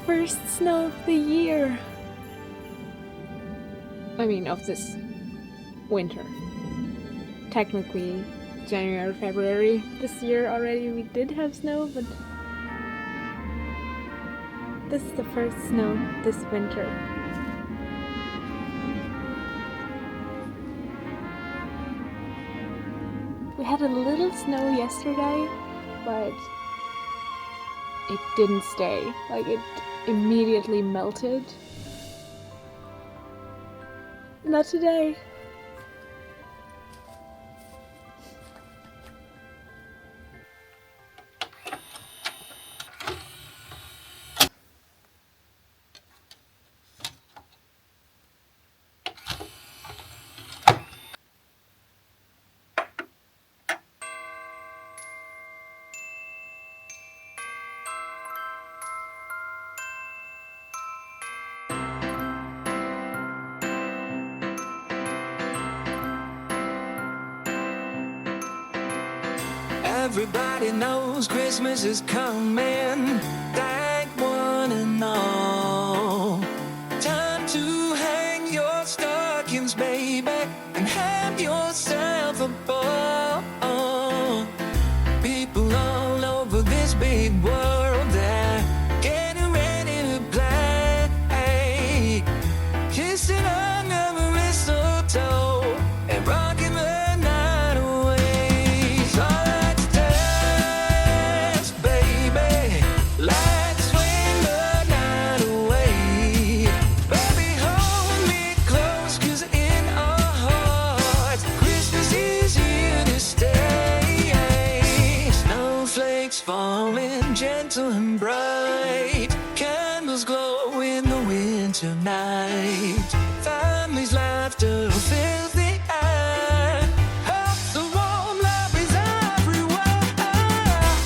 first snow of the year. I mean, of this winter. Technically, January, February this year already we did have snow, but this is the first snow this winter. We had a little snow yesterday, but it didn't stay. Like, it immediately melted. Not today. Everybody knows Christmas is coming. Thank one and all. Time to hang your stockings, baby, and have yourself a ball. People all over this big world, they're getting ready to play. Kissing under the mistletoe and rocking the night away. So let's dance, baby. Let's swing the night away. Baby, hold me close, 'cause in our hearts Christmas is here to stay. Snowflakes falling gentle and bright, candles glow in the winter night. Families' laughter fills the air. Hearts are warm, love is everywhere.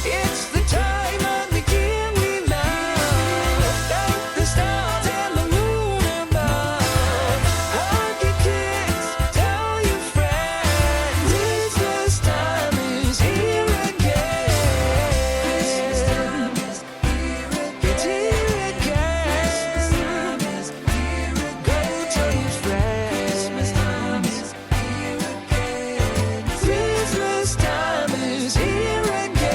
It's the time of the year we love. Thank the stars and the moon above. Hug your kids, tell your friends. Christmas time is here again. It's here again. Go tell your friends. Christmas time is here again. Christmas time is here again.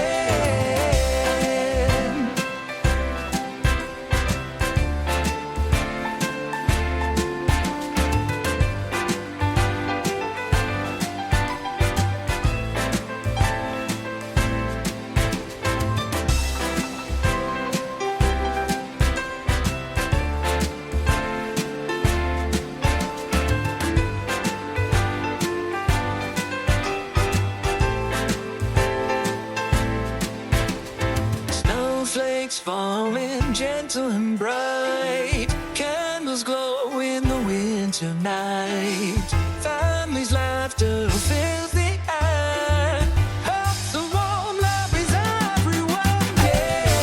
Snowflakes falling gentle and bright, candles glow in the winter night. Families' laughter fills the air. Hearts are warm, love is everywhere. Yeah.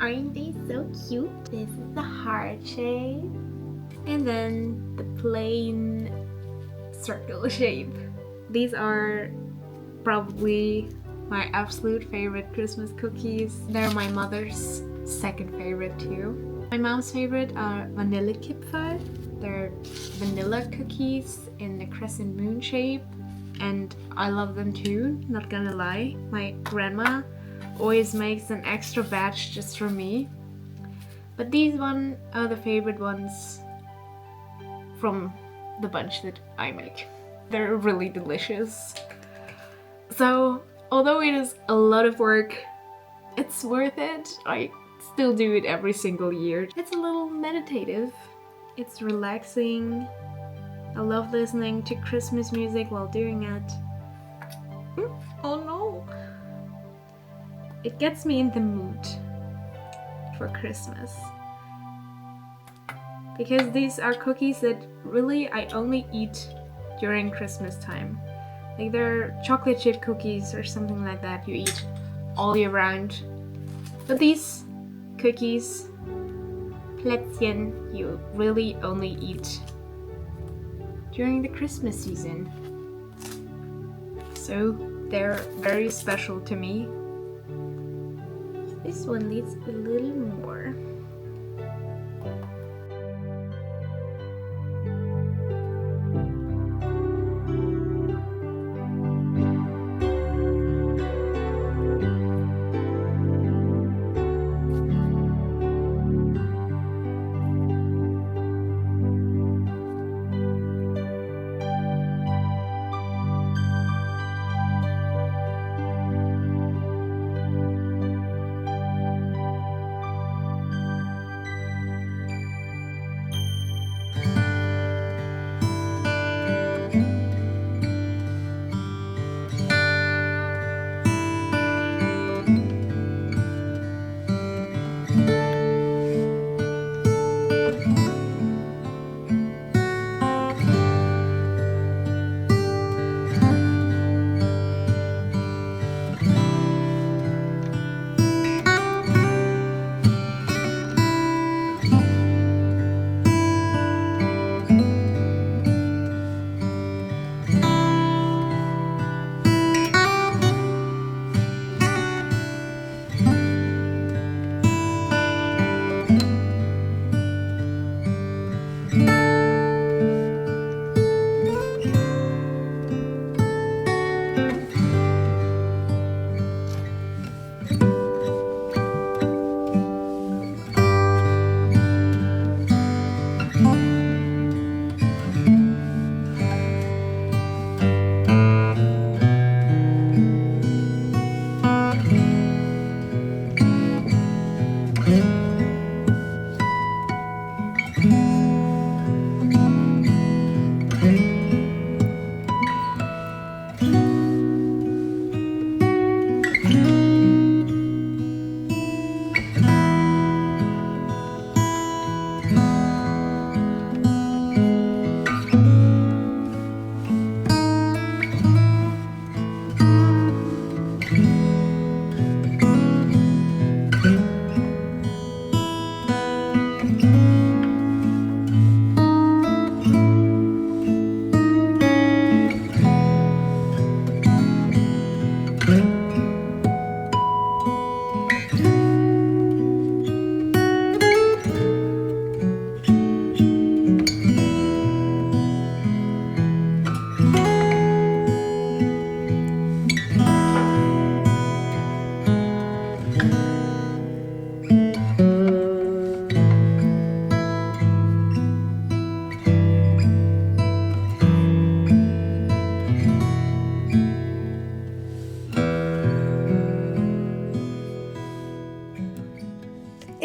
Aren't they so cute? This is the heart shape. And then the plain circle shape. These are probably my absolute favorite Christmas cookies. They're my mother's second favorite too. My mom's favorite are Vanillekipferl. They're vanilla cookies in the crescent moon shape, and I love them too, not gonna lie. My grandma always makes an extra batch just for me. But these one are the favorite ones from the bunch that I make. They're really delicious. So, although it is a lot of work, it's worth it. I still do it every single year. It's a little meditative. It's relaxing. I love listening to Christmas music while doing it. Oh no! It gets me in the mood for Christmas. Because these are cookies that really I only eat during Christmas time. Like they're chocolate chip cookies or something like that you eat all year round. But these cookies, Plätzchen, you really only eat during the Christmas season. So they're very special to me. This one needs a little more.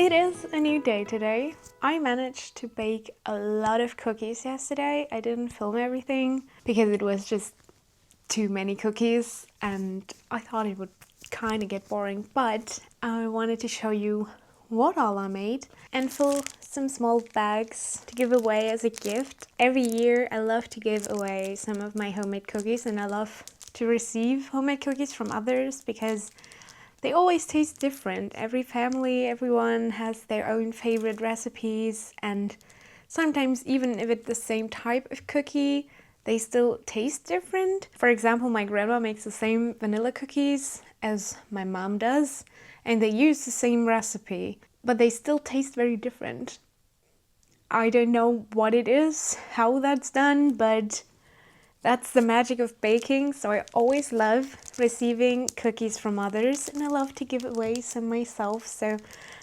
It is a new day today. I managed to bake a lot of cookies yesterday. I didn't film everything because it was just too many cookies and I thought it would kind of get boring, but I wanted to show you what all I made and fill some small bags to give away as a gift. Every year I love to give away some of my homemade cookies, and I love to receive homemade cookies from others because They always taste different. Every family, everyone has their own favorite recipes, and sometimes even if it's the same type of cookie, they still taste different. For example, my grandma makes the same vanilla cookies as my mom does, and they use the same recipe, but they still taste very different. I don't know what it is, how that's done, but that's the magic of baking. So I always love receiving cookies from others, and I love to give away some myself. So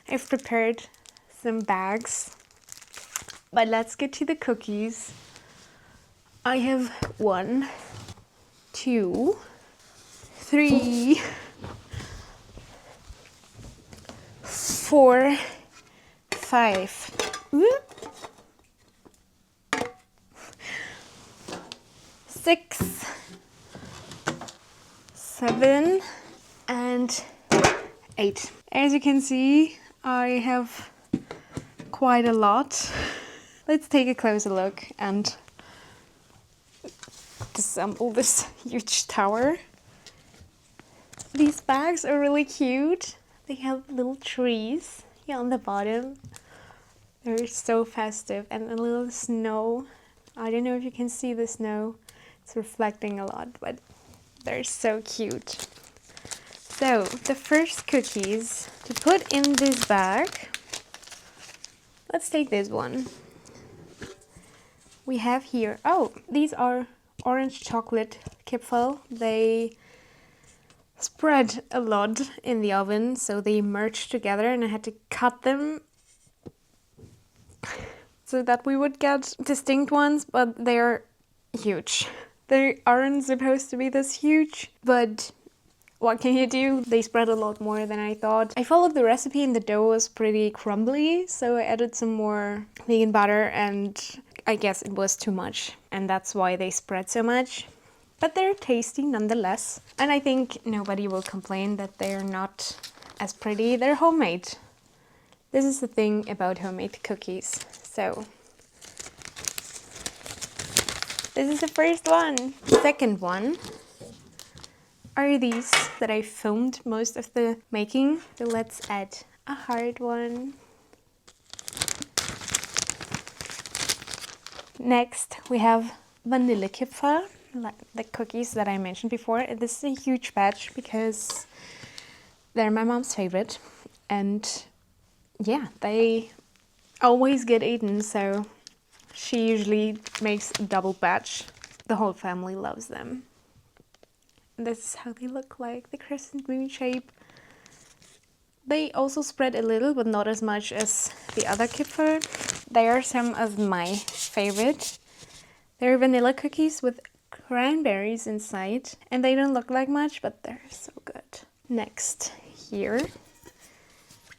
I've prepared some bags. But let's get to the cookies. I have 1, 2, 3, 4, 5. Whoop. 6, 7, and 8. As you can see, I have quite a lot. Let's take a closer look and disassemble this huge tower. These bags are really cute. They have little trees here on the bottom. They're so festive, and a little snow. I don't know if you can see the snow. It's reflecting a lot, but they're so cute. So the first cookies to put in this bag, let's take this one. We have here, oh, these are orange chocolate Kipfel. They spread a lot in the oven, so they merged together, and I had to cut them so that we would get distinct ones, but they're huge. They aren't supposed to be this huge, but what can you do? They spread a lot more than I thought. I followed the recipe and the dough was pretty crumbly, so I added some more vegan butter, and I guess it was too much, and that's why they spread so much. But they're tasty nonetheless, and I think nobody will complain that they're not as pretty. They're homemade. This is the thing about homemade cookies. So this is the first one. Second one are these that I filmed most of the making. So let's add a hard one. Next we have Vanillekipferl, like the cookies that I mentioned before. This is a huge batch because they're my mom's favorite, and yeah, they always get eaten, so she usually makes a double batch. The whole family loves them. This is how they look like, the crescent moon shape. They also spread a little, but not as much as the other Kipferl. They are some of my favorite. They're vanilla cookies with cranberries inside, and they don't look like much, but they're so good. Next, here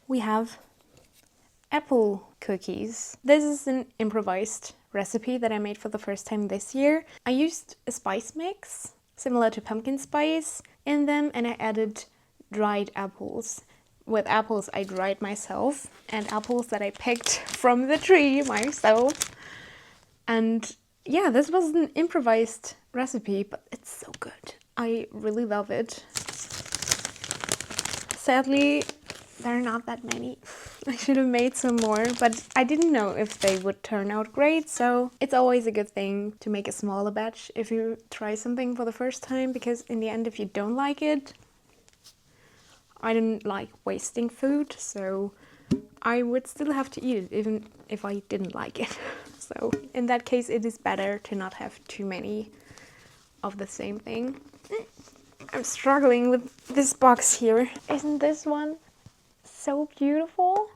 we have apple cookies. This is an improvised recipe that I made for the first time this year. I used a spice mix similar to pumpkin spice in them, and I added dried apples. With apples I dried myself, and apples that I picked from the tree myself. And yeah, this was an improvised recipe, but it's so good. I really love it. Sadly, there are not that many. I should have made some more, but I didn't know if they would turn out great, so it's always a good thing to make a smaller batch if you try something for the first time, because in the end, if you don't like it, I don't like wasting food, so I would still have to eat it even if I didn't like it. So in that case, it is better to not have too many of the same thing. I'm struggling with this box here. Isn't this one so beautiful?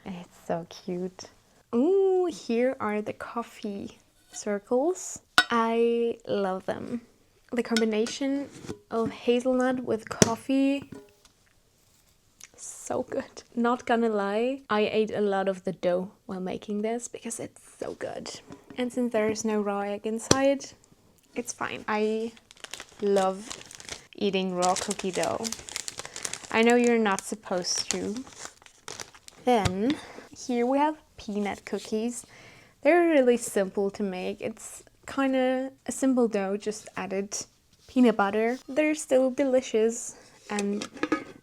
It's so cute. Ooh, here are the coffee circles. I love them. The combination of hazelnut with coffee, so good. Not gonna lie, I ate a lot of the dough while making this because it's so good. And since there is no raw egg inside, it's fine. I love eating raw cookie dough. I know you're not supposed to. Then here we have peanut cookies. They're really simple to make. It's kind of a simple dough, just added peanut butter. They're still delicious and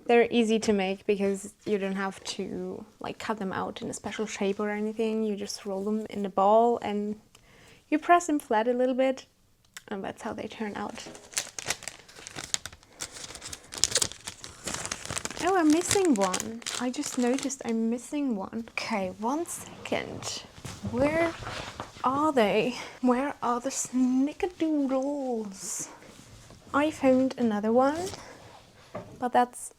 they're easy to make because you don't have to like cut them out in a special shape or anything. You just roll them in a ball and you press them flat a little bit, and that's how they turn out. Oh, I'm missing one. I just noticed I'm missing one. Okay, 1 second. Where are they? Where are the snickerdoodles? I found another one, but that's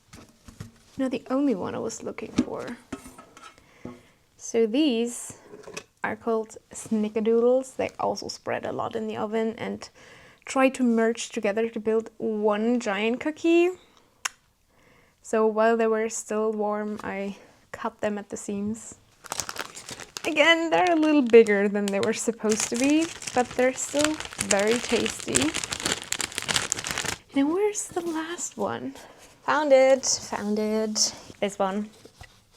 not the only one I was looking for. So these are called snickerdoodles. They also spread a lot in the oven and try to merge together to build one giant cookie. So while they were still warm, I cut them at the seams. Again, they're a little bigger than they were supposed to be, but they're still very tasty. Now where's the last one? Found it, found it. This one.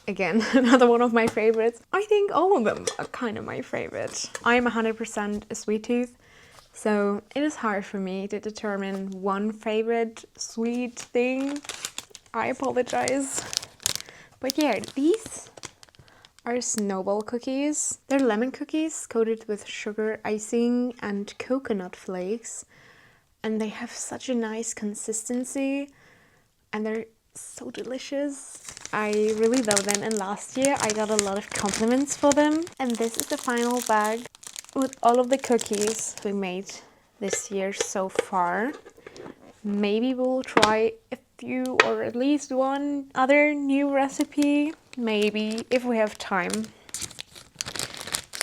Again, another one of my favorites. I think all of them are kind of my favorite. I'm 100% a sweet tooth, so it is hard for me to determine one favorite sweet thing. I apologize. But yeah, these are snowball cookies. They're lemon cookies coated with sugar icing and coconut flakes. And they have such a nice consistency and they're so delicious. I really love them, and last year I got a lot of compliments for them. And this is the final bag with all of the cookies we made this year so far. Maybe we'll try a few or at least one other new recipe, maybe if we have time.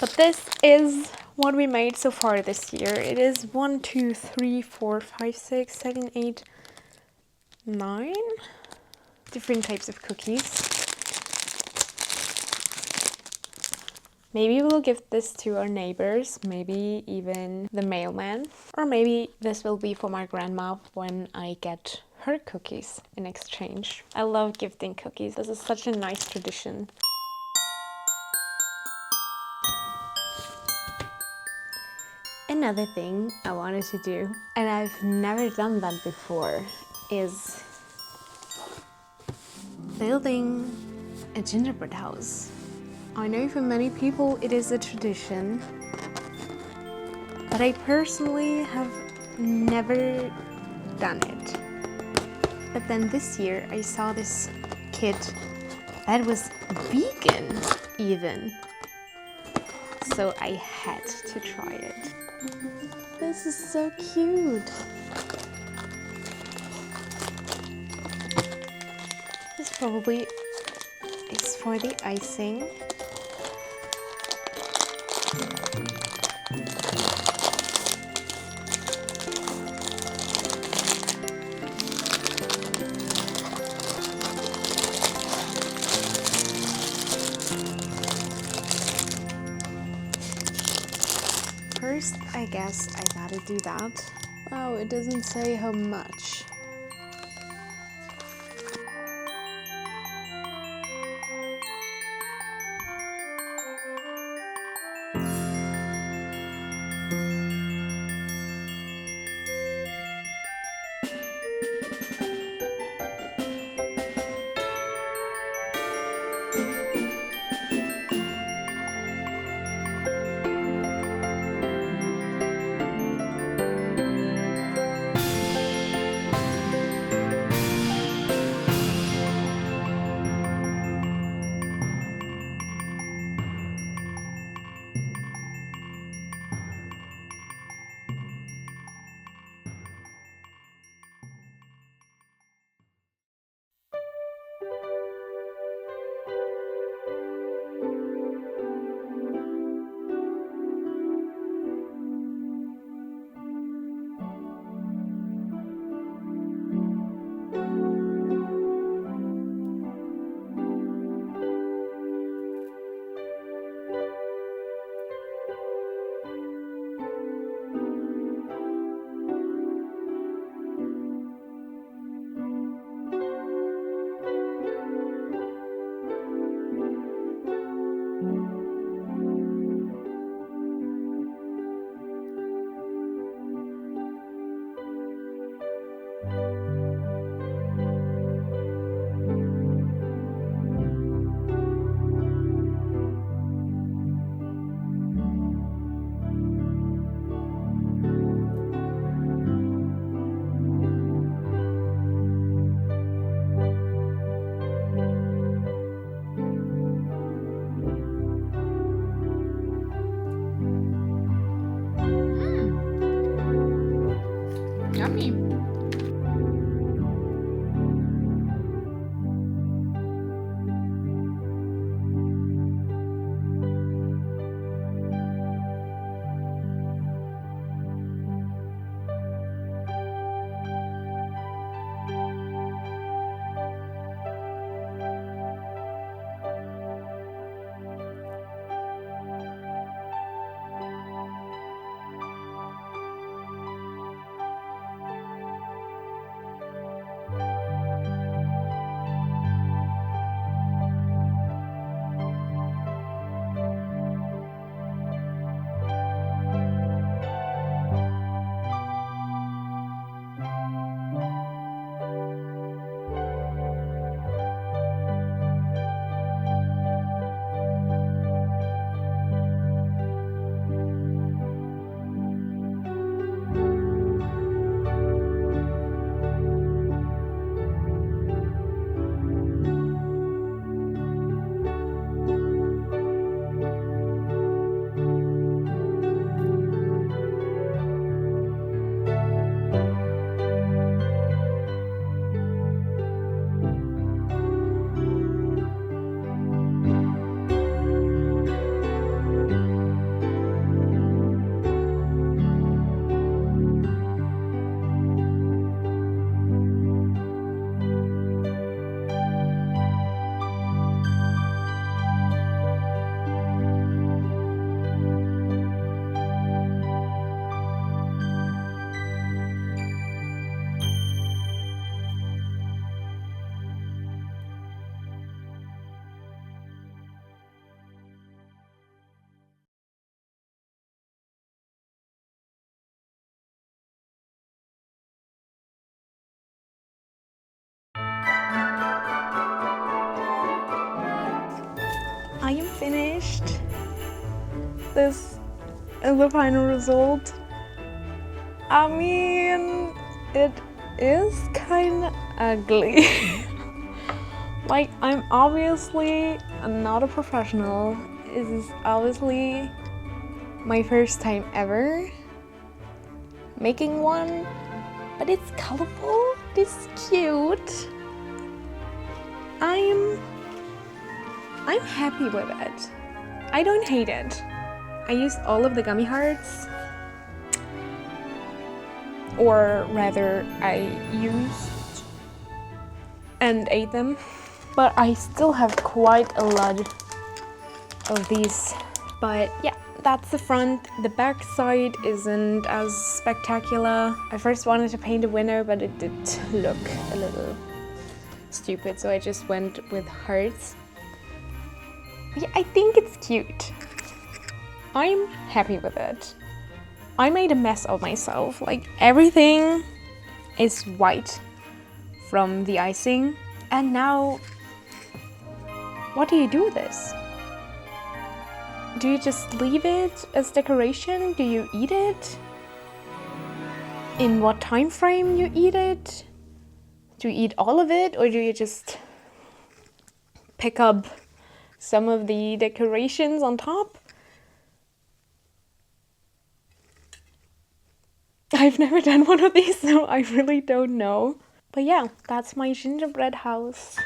But this is what we made so far this year. It is 1, 2, 3, 4, 5, 6, 7, 8, 9 different types of cookies. Maybe we'll give this to our neighbors, maybe even the mailman, or maybe this will be for my grandma when I get her cookies in exchange. I love gifting cookies. This is such a nice tradition. Another thing I wanted to do, and I've never done that before, is building a gingerbread house. I know for many people it is a tradition, but I personally have never done it. But then this year I saw this kit that was vegan even. So I had to try it. This is so cute. This probably is for the icing. First, I guess I gotta do that. Wow, it doesn't say how much. finished. This is the final result. I mean, it is kind of ugly. Like, I'm obviously not a professional. This is obviously my first time ever making one, but it's colorful, it's cute. I'm happy with it. I don't hate it. I used all of the gummy hearts, or rather I used and ate them, but I still have quite a lot of these. But yeah, that's the front. The back side isn't as spectacular. I first wanted to paint a winner, but it did look a little stupid, so I just went with hearts. Yeah, I think it's cute. I'm happy with it. I made a mess of myself. Like, everything is white from the icing. And now, what do you do with this? Do you just leave it as decoration? Do you eat it? In what time frame you eat it? Do you eat all of it, or do you just pick up some of the decorations on top? I've never done one of these, so I really don't know. But yeah, that's my gingerbread house.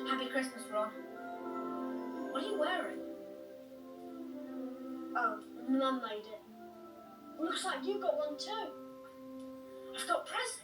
Happy Christmas, Ron. What are you wearing? Oh, Mum made it. Looks like you got one too. I've got presents.